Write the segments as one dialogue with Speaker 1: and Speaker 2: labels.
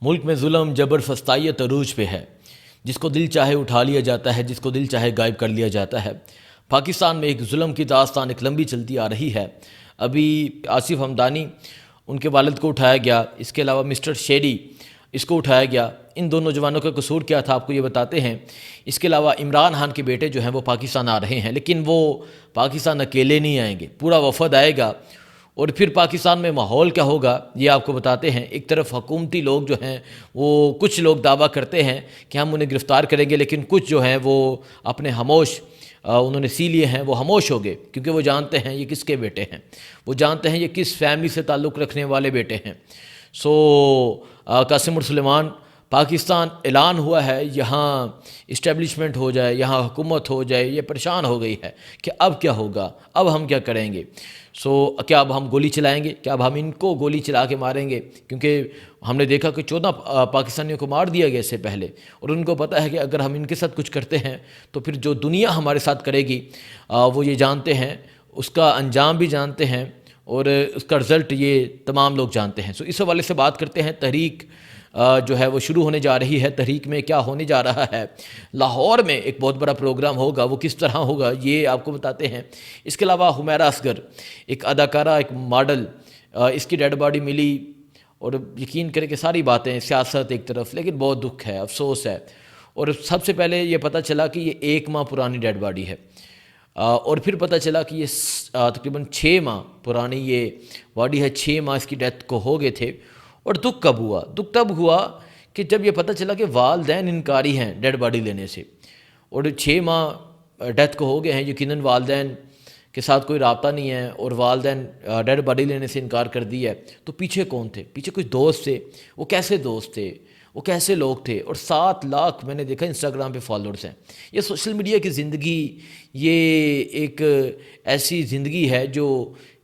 Speaker 1: ملک میں ظلم جبر فسطائیت عروج پہ ہے، جس کو دل چاہے اٹھا لیا جاتا ہے، جس کو دل چاہے غائب کر لیا جاتا ہے۔ پاکستان میں ایک ظلم کی داستان ایک لمبی چلتی آ رہی ہے۔ ابھی آصف ہمدانی ان کے والد کو اٹھایا گیا، اس کے علاوہ مسٹر شیری اس کو اٹھایا گیا۔ ان دو نوجوانوں کا قصور کیا تھا آپ کو یہ بتاتے ہیں۔ اس کے علاوہ عمران خان کے بیٹے جو ہیں وہ پاکستان آ رہے ہیں، لیکن وہ پاکستان اکیلے نہیں آئیں گے، پورا وفد آئے گا۔ اور پھر پاکستان میں ماحول کیا ہوگا یہ آپ کو بتاتے ہیں۔ ایک طرف حکومتی لوگ جو ہیں وہ کچھ لوگ دعویٰ کرتے ہیں کہ ہم انہیں گرفتار کریں گے، لیکن کچھ جو ہیں وہ اپنے خاموش انہوں نے سی لیے ہیں، وہ خاموش ہو گئے، کیونکہ وہ جانتے ہیں یہ کس کے بیٹے ہیں، وہ جانتے ہیں یہ کس فیملی سے تعلق رکھنے والے بیٹے ہیں۔ قاسم اور سلیمان، پاکستان اعلان ہوا ہے، یہاں اسٹیبلشمنٹ ہو جائے، یہاں حکومت ہو جائے، یہ پریشان ہو گئی ہے کہ اب کیا ہوگا، اب ہم کیا کریں گے۔ کیا اب ہم گولی چلائیں گے، کیا اب ہم ان کو گولی چلا کے ماریں گے، کیونکہ ہم نے دیکھا کہ 14 پاکستانیوں کو مار دیا گیا اس سے پہلے، اور ان کو پتہ ہے کہ اگر ہم ان کے ساتھ کچھ کرتے ہیں تو پھر جو دنیا ہمارے ساتھ کرے گی وہ یہ جانتے ہیں، اس کا انجام بھی جانتے ہیں، اور اس کا رزلٹ یہ تمام لوگ جانتے ہیں۔ اس حوالے سے بات کرتے ہیں۔ تحریک جو ہے وہ شروع ہونے جا رہی ہے۔ تحریک میں کیا ہونے جا رہا ہے، لاہور میں ایک بہت بڑا پروگرام ہوگا، وہ کس طرح ہوگا یہ آپ کو بتاتے ہیں۔ اس کے علاوہ حمیرہ اصغر، ایک اداکارہ، ایک ماڈل، اس کی ڈیڈ باڈی ملی، اور یقین کریں کہ ساری باتیں سیاست ایک طرف، لیکن بہت دکھ ہے، افسوس ہے۔ اور سب سے پہلے یہ پتہ چلا کہ یہ 1 ماہ پرانی ڈیڈ باڈی ہے، اور پھر پتہ چلا کہ یہ تقریباً 6 ماہ پرانی یہ باڈی ہے، 6 ماہ اس کی ڈیتھ کو ہو گئے تھے۔ اور دکھ کب ہوا؟ دکھ تب ہوا کہ جب یہ پتہ چلا کہ والدین انکاری ہیں ڈیڈ باڈی لینے سے، اور 6 ماہ ڈیتھ کو ہو گئے ہیں، یقیناً والدین کے ساتھ کوئی رابطہ نہیں ہے، اور والدین ڈیڈ باڈی لینے سے انکار کر دی ہے، تو پیچھے کون تھے؟ پیچھے کچھ دوست تھے۔ وہ کیسے دوست تھے، وہ کیسے لوگ تھے؟ اور 7 لاکھ میں نے دیکھا انسٹاگرام پہ فالوورز ہیں۔ یہ سوشل میڈیا کی زندگی، یہ ایک ایسی زندگی ہے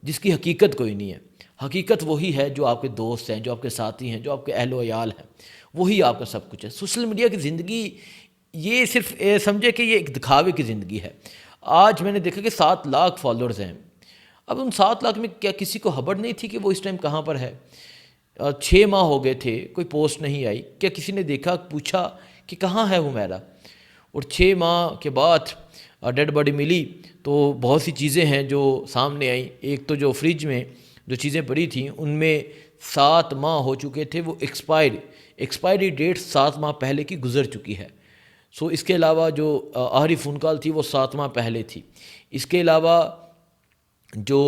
Speaker 1: جس کی حقیقت کوئی نہیں ہے۔ حقیقت وہی ہے جو آپ کے دوست ہیں، جو آپ کے ساتھی ہیں، جو آپ کے اہل و عیال ہیں، وہی آپ کا سب کچھ ہے۔ سوشل میڈیا کی زندگی یہ صرف سمجھے کہ یہ ایک دکھاوے کی زندگی ہے۔ آج میں نے دیکھا کہ 7 لاکھ فالوورز ہیں۔ اب ان 7 لاکھ میں کیا کسی کو خبر نہیں تھی کہ وہ اس ٹائم کہاں پر ہے؟ 6 ماہ ہو گئے تھے، کوئی پوسٹ نہیں آئی۔ کیا کسی نے دیکھا، پوچھا کہ کہاں ہے حمیرہ؟ اور 6 ماہ کے بعد ڈیڈ باڈی ملی تو بہت سی چیزیں ہیں جو سامنے آئیں۔ ایک تو جو فریج میں جو چیزیں پڑی تھیں ان میں 7 ماہ ہو چکے تھے، وہ ایکسپائری ڈیٹ 7 ماہ پہلے کی گزر چکی ہے۔ اس کے علاوہ جو آخری فون کال تھی وہ 7 ماہ پہلے تھی۔ اس کے علاوہ جو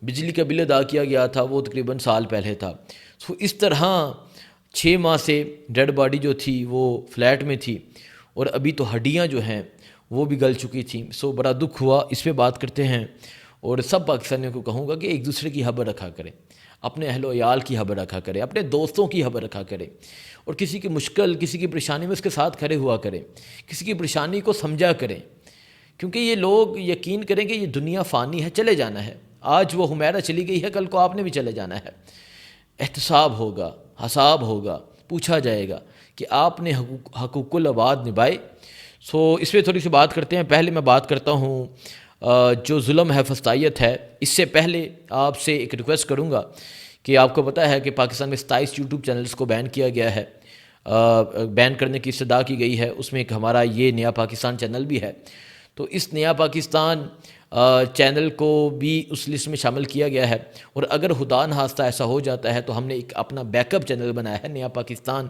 Speaker 1: بجلی کا بل ادا کیا گیا تھا وہ تقریباً سال پہلے تھا۔ اس طرح 6 ماہ سے ڈیڈ باڈی جو تھی وہ فلیٹ میں تھی، اور ابھی تو ہڈیاں جو ہیں وہ بھی گل چکی تھیں۔ بڑا دکھ ہوا، اس پہ بات کرتے ہیں۔ اور سب پاکستانیوں کو کہوں گا کہ ایک دوسرے کی خبر رکھا کریں، اپنے اہل و عیال کی خبر رکھا کریں، اپنے دوستوں کی خبر رکھا کریں، اور کسی کی مشکل، کسی کی پریشانی میں اس کے ساتھ کھڑے ہوا کریں، کسی کی پریشانی کو سمجھا کریں، کیونکہ یہ لوگ یقین کریں کہ یہ دنیا فانی ہے، چلے جانا ہے۔ آج وہ حمیرہ چلی گئی ہے، کل کو آپ نے بھی چلے جانا ہے۔ احتساب ہوگا، حساب ہوگا، پوچھا جائے گا کہ آپ نے حقوق العباد نبھائے۔ اس پہ تھوڑی سی بات کرتے ہیں۔ پہلے میں بات کرتا ہوں جو ظلم ہے، فسطائیت ہے۔ اس سے پہلے آپ سے ایک ریکویسٹ کروں گا کہ آپ کو پتہ ہے کہ پاکستان میں 27 یوٹیوب چینلز کو بین کیا گیا ہے، بین کرنے کی استدعا کی گئی ہے۔ اس میں ایک ہمارا یہ نیا پاکستان چینل بھی ہے، تو اس نیا پاکستان چینل کو بھی اس لسٹ میں شامل کیا گیا ہے۔ اور اگر خدا نخواستہ ایسا ہو جاتا ہے تو ہم نے ایک اپنا بیک اپ چینل بنایا ہے نیا پاکستان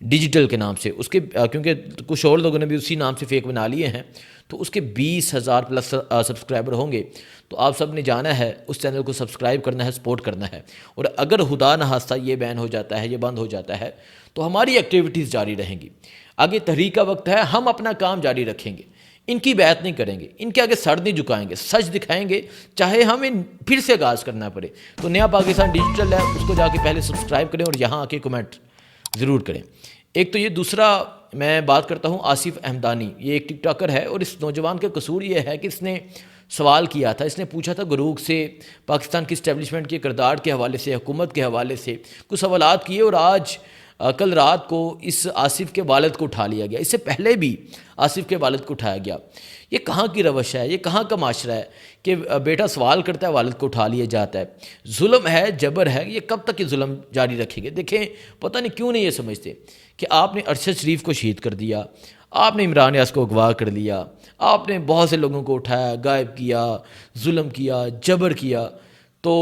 Speaker 1: ڈیجیٹل کے نام سے، اس کے کیونکہ کچھ اور لوگوں نے بھی اسی نام سے فیک بنا لیے ہیں، تو اس کے 20,000 پلس سبسکرائبر ہوں گے۔ تو آپ سب نے جانا ہے، اس چینل کو سبسکرائب کرنا ہے، سپورٹ کرنا ہے۔ اور اگر خدا نخواستہ یہ بین ہو جاتا ہے، یہ بند ہو جاتا ہے، تو ہماری ایکٹیویٹیز جاری رہیں گی۔ آگے تحریک کا وقت ہے، ہم اپنا کام جاری رکھیں گے، ان کی بیعت نہیں کریں گے، ان کے آگے سر نہیں جھکائیں گے، سچ دکھائیں گے، چاہے ہمیں پھر سے آغاز کرنا پڑے۔ تو نیا پاکستان ڈیجیٹل ہے، اس کو جا کے پہلے سبسکرائب کریں، اور یہاں آ کے کمنٹ ضرور کریں۔ ایک تو یہ، دوسرا میں بات کرتا ہوں آصف ہمدانی، یہ ایک ٹک ٹاکر ہے، اور اس نوجوان کا قصور یہ ہے کہ اس نے سوال کیا تھا، اس نے پوچھا تھا گروگ سے، پاکستان کی اسٹیبلشمنٹ کے کردار کے حوالے سے، حکومت کے حوالے سے کچھ سوالات کیے، اور آج کل رات کو اس آصف کے والد کو اٹھا لیا گیا، اس سے پہلے بھی آصف کے والد کو اٹھایا گیا۔ یہ کہاں کی روش ہے، یہ کہاں کا معاشرہ ہے کہ بیٹا سوال کرتا ہے والد کو اٹھا لیا جاتا ہے؟ ظلم ہے، جبر ہے، یہ کب تک یہ ظلم جاری رکھیں گے؟ دیکھیں پتہ نہیں کیوں نہیں یہ سمجھتے کہ آپ نے ارشد شریف کو شہید کر دیا، آپ نے عمران یاس کو اغوا کر لیا، آپ نے بہت سے لوگوں کو اٹھایا، غائب کیا، ظلم کیا، جبر کیا، تو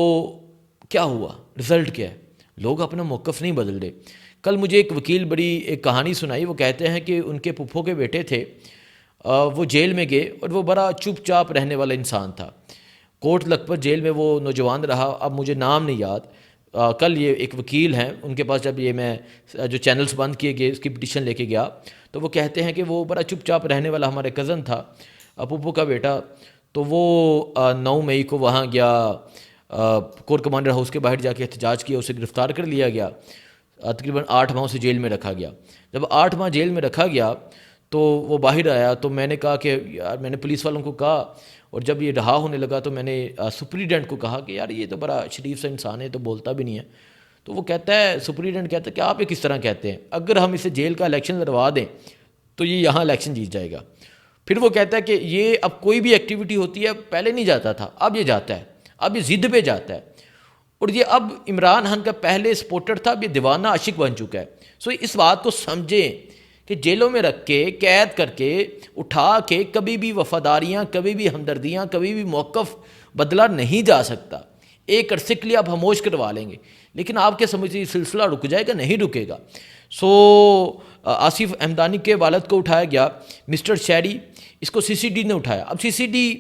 Speaker 1: کیا ہوا؟ رزلٹ کیا ہے؟ لوگ اپنا موقف نہیں بدل رہے۔ کل مجھے ایک وکیل بڑی ایک کہانی سنائی، وہ کہتے ہیں کہ ان کے پھپھو کے بیٹے تھے، وہ جیل میں گئے اور وہ بڑا چپ چاپ رہنے والا انسان تھا۔ کوٹ لکھپت جیل میں وہ نوجوان رہا، اب مجھے نام نہیں یاد۔ کل یہ ایک وکیل ہیں، ان کے پاس جب یہ میں جو چینلز بند کیے گئے اس کی پٹیشن لے کے گیا، تو وہ کہتے ہیں کہ وہ بڑا چپ چاپ رہنے والا ہمارے کزن تھا، پھپھو کا بیٹا، تو وہ 9 مئی کو وہاں گیا، کور کمانڈر ہاؤس کے باہر جا کے احتجاج کیا، اسے گرفتار کر لیا گیا، تقریباً 8 ماہ سے جیل میں رکھا گیا۔ جب 8 ماہ جیل میں رکھا گیا تو وہ باہر آیا، تو میں نے کہا کہ یار، میں نے پولیس والوں کو کہا، اور جب یہ رہا ہونے لگا تو میں نے سپریڈنٹ کو کہا کہ یار یہ تو بڑا شریف سا انسان ہے، تو بولتا بھی نہیں ہے۔ تو وہ کہتا ہے، سپریڈنٹ کہتا ہے کہ آپ یہ کس طرح کہتے ہیں، اگر ہم اسے جیل کا الیکشن لڑوا دیں تو یہ یہاں الیکشن جیت جائے گا۔ پھر وہ کہتا ہے کہ یہ اب کوئی بھی ایکٹیویٹی ہوتی ہے، پہلے نہیں جاتا تھا، اب یہ جاتا ہے، اب یہ ضد پہ جاتا ہے، اور یہ اب عمران خان کا پہلے سپورٹر تھا، اب یہ دیوانہ عاشق بن چکا ہے۔ سو اس بات کو سمجھیں کہ جیلوں میں رکھ کے، قید کر کے، اٹھا کے کبھی بھی وفاداریاں، کبھی بھی ہمدردیاں، کبھی بھی موقف بدلا نہیں جا سکتا۔ ایک عرصے کے لیے آپ خاموش کروا لیں گے، لیکن آپ کیا سمجھتے ہیں یہ سلسلہ رک جائے گا؟ نہیں رکے گا۔ سو آصف احمدانی کے والد کو اٹھایا گیا، مسٹر شہری، اس کو سی سی ڈی نے اٹھایا۔ اب سی سی ڈی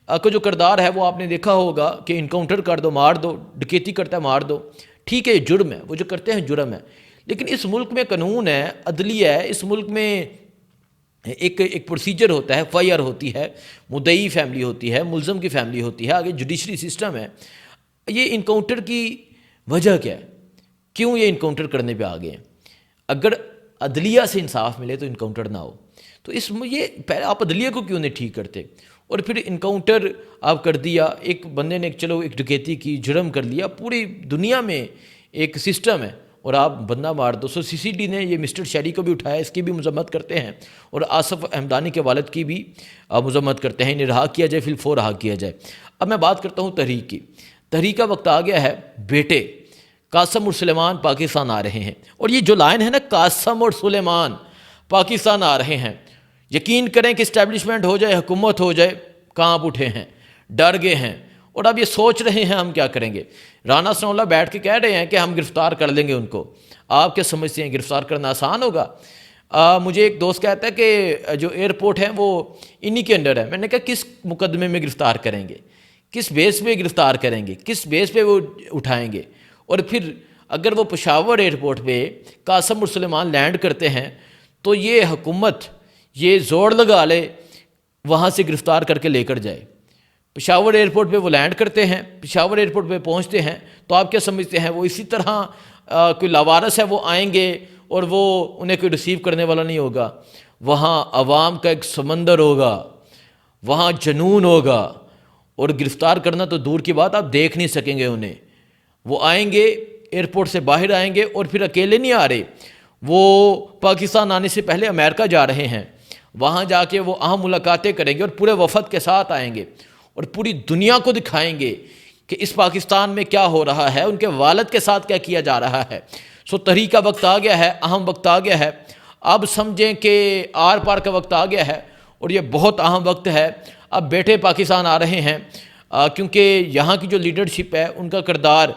Speaker 1: کا جو کردار ہے وہ آپ نے دیکھا ہوگا کہ انکاؤنٹر کر دو، مار دو، ڈکیتی کرتا ہے مار دو، ٹھیک ہے یہ جرم ہے، وہ جو کرتے ہیں جرم ہے، لیکن اس ملک میں قانون ہے، عدلیہ ہے، اس ملک میں ایک پروسیجر ہوتا ہے، ایف آئی آر ہوتی ہے، مدعی فیملی ہوتی ہے، ملزم کی فیملی ہوتی ہے، آگے جوڈیشری سسٹم ہے۔ یہ انکاؤنٹر کی وجہ کیا ہے؟ کیوں یہ انکاؤنٹر کرنے پہ آ گئے ہیں؟ اگر عدلیہ سے انصاف ملے تو انکاؤنٹر نہ ہو، تو یہ پہلے آپ عدلیہ کو کیوں نہیں ٹھیک کرتے؟ اور پھر انکاؤنٹر آپ کر دیا، ایک بندے نے چلو ایک ڈکیتی کی، جرم کر لیا، پوری دنیا میں ایک سسٹم ہے، اور آپ بندہ مار دو۔ سو سی سی ڈی نے یہ مسٹر شہری کو بھی اٹھایا، اس کی بھی مذمت کرتے ہیں، اور آصف احمدانی کے والد کی بھی مذمت کرتے ہیں، انہیں رہا کیا جائے، فی الفور رہا کیا جائے۔ اب میں بات کرتا ہوں تحریک کی۔ تحریک کا وقت آ گیا ہے، بیٹے قاسم اور سلیمان پاکستان آ رہے ہیں، اور یہ جو لائن ہے نا، قاسم اور سلیمان پاکستان آ رہے ہیں، یقین کریں کہ اسٹیبلشمنٹ ہو جائے، حکومت ہو جائے، کانپ اٹھے ہیں، ڈر گئے ہیں، اور اب یہ سوچ رہے ہیں ہم کیا کریں گے۔ رانا ثناء اللہ بیٹھ کے کہہ رہے ہیں کہ ہم گرفتار کر لیں گے ان کو۔ آپ کیا سمجھتے ہیں گرفتار کرنا آسان ہوگا؟ مجھے ایک دوست کہتا ہے کہ جو ایئرپورٹ ہے وہ انہی کے انڈر ہے۔ میں نے کہا کس مقدمے میں گرفتار کریں گے، کس بیس پہ گرفتار کریں گے، کس بیس پہ وہ اٹھائیں گے؟ اور پھر اگر وہ پشاور ایئرپورٹ پہ قاسم اور سلیمان لینڈ کرتے ہیں تو یہ حکومت یہ زور لگا لے وہاں سے گرفتار کر کے لے کر جائے۔ پشاور ایئرپورٹ پہ وہ لینڈ کرتے ہیں، پشاور ایئرپورٹ پہ پہنچتے ہیں، تو آپ کیا سمجھتے ہیں وہ اسی طرح کوئی لاوارث ہے وہ آئیں گے اور وہ انہیں کوئی ریسیو کرنے والا نہیں ہوگا؟ وہاں عوام کا ایک سمندر ہوگا، وہاں جنون ہوگا، اور گرفتار کرنا تو دور کی بات، آپ دیکھ نہیں سکیں گے انہیں۔ وہ آئیں گے، ایئرپورٹ سے باہر آئیں گے، اور پھر اکیلے نہیں آ رہے، وہ پاکستان آنے سے پہلے امریکہ جا رہے ہیں، وہاں جا کے وہ اہم ملاقاتیں کریں گے، اور پورے وفد کے ساتھ آئیں گے، اور پوری دنیا کو دکھائیں گے کہ اس پاکستان میں کیا ہو رہا ہے، ان کے والد کے ساتھ کیا کیا جا رہا ہے۔ سو تحریک کا وقت آ گیا ہے، اہم وقت آ گیا ہے، اب سمجھیں کہ آر پار کا وقت آ گیا ہے، اور یہ بہت اہم وقت ہے۔ اب بیٹے پاکستان آ رہے ہیں، کیونکہ یہاں کی جو لیڈرشپ ہے ان کا کردار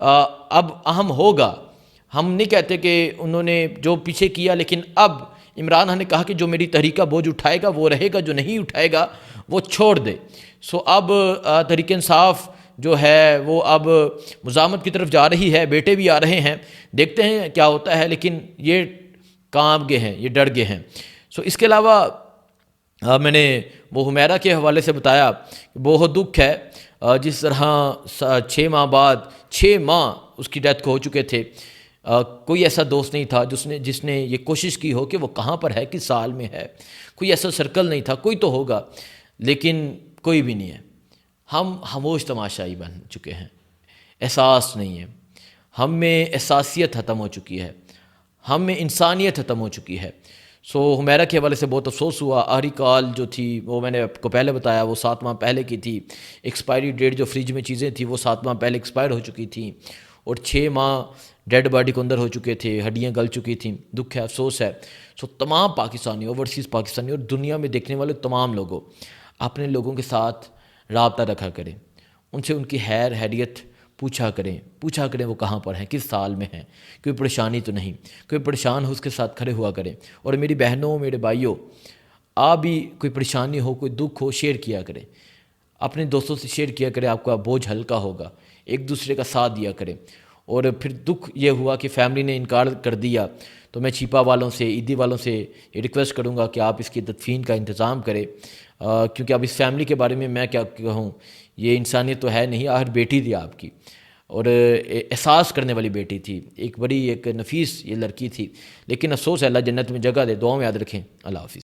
Speaker 1: اب اہم ہوگا۔ ہم نہیں کہتے کہ انہوں نے جو پیچھے کیا، لیکن اب عمران خان نے کہا کہ جو میری تحریک کا بوجھ اٹھائے گا وہ رہے گا، جو نہیں اٹھائے گا وہ چھوڑ دے۔ سو اب تحریک انصاف جو ہے وہ اب مزاحمت کی طرف جا رہی ہے، بیٹے بھی آ رہے ہیں، دیکھتے ہیں کیا ہوتا ہے، لیکن یہ کانپ گئے ہیں، یہ ڈر گئے ہیں۔ سو اس کے علاوہ میں نے وہ حمیرہ کے حوالے سے بتایا کہ بہت دکھ ہے، جس طرح 6 ماہ بعد 6 ماہ اس کی ڈیتھ کو ہو چکے تھے، کوئی ایسا دوست نہیں تھا جس نے یہ کوشش کی ہو کہ وہ کہاں پر ہے، کس سال میں ہے، کوئی ایسا سرکل نہیں تھا، کوئی تو ہوگا، لیکن کوئی بھی نہیں ہے۔ ہم خاموش تماشائی بن چکے ہیں، احساس نہیں ہے، ہم میں احساسیت ختم ہو چکی ہے، ہم میں انسانیت ختم ہو چکی ہے. سو حمیرہ کے حوالے سے بہت افسوس ہوا. آخری کال جو تھی وہ میں نے آپ کو پہلے بتایا وہ 7 ماہ پہلے کی تھی. ایکسپائری ڈیٹ جو فریج میں چیزیں تھیں وہ 7 ماہ پہلے ایکسپائر ہو چکی تھیں اور 6 ماہ ڈیڈ باڈی کو اندر ہو چکے تھے, ہڈیاں گل چکی تھیں. دکھ ہے, افسوس ہے. سو تمام پاکستانی, اوورسیز پاکستانی اور دنیا میں دیکھنے والے تمام لوگوں اپنے لوگوں کے ساتھ رابطہ رکھا کریں, ان سے ان کی خیریت پوچھا کریں وہ کہاں پر ہیں, کس سال میں ہیں, کوئی پریشانی تو نہیں, کوئی پریشان ہو اس کے ساتھ کھڑے ہوا کریں. اور میری بہنوں, میرے بھائیوں, آپ بھی کوئی پریشانی ہو, کوئی دکھ ہو, شیئر کیا کریں, اپنے دوستوں سے شیئر کیا کریں, آپ کا بوجھ ہلکا ہوگا. ایک دوسرے کا ساتھ دیا کریں. اور پھر دکھ یہ ہوا کہ فیملی نے انکار کر دیا تو میں چھیپا والوں سے, عیدی والوں سے یہ ریکویسٹ کروں گا کہ آپ اس کی تدفین کا انتظام کریں, کیونکہ اب اس فیملی کے بارے میں کیا کہوں, یہ انسانیت تو ہے نہیں. آخر بیٹی تھی آپ کی اور احساس کرنے والی بیٹی تھی, ایک بڑی ایک نفیس یہ لڑکی تھی, لیکن افسوس ہے. اللہ جنت میں جگہ دے, دعاؤں میں یاد رکھیں. اللہ حافظ.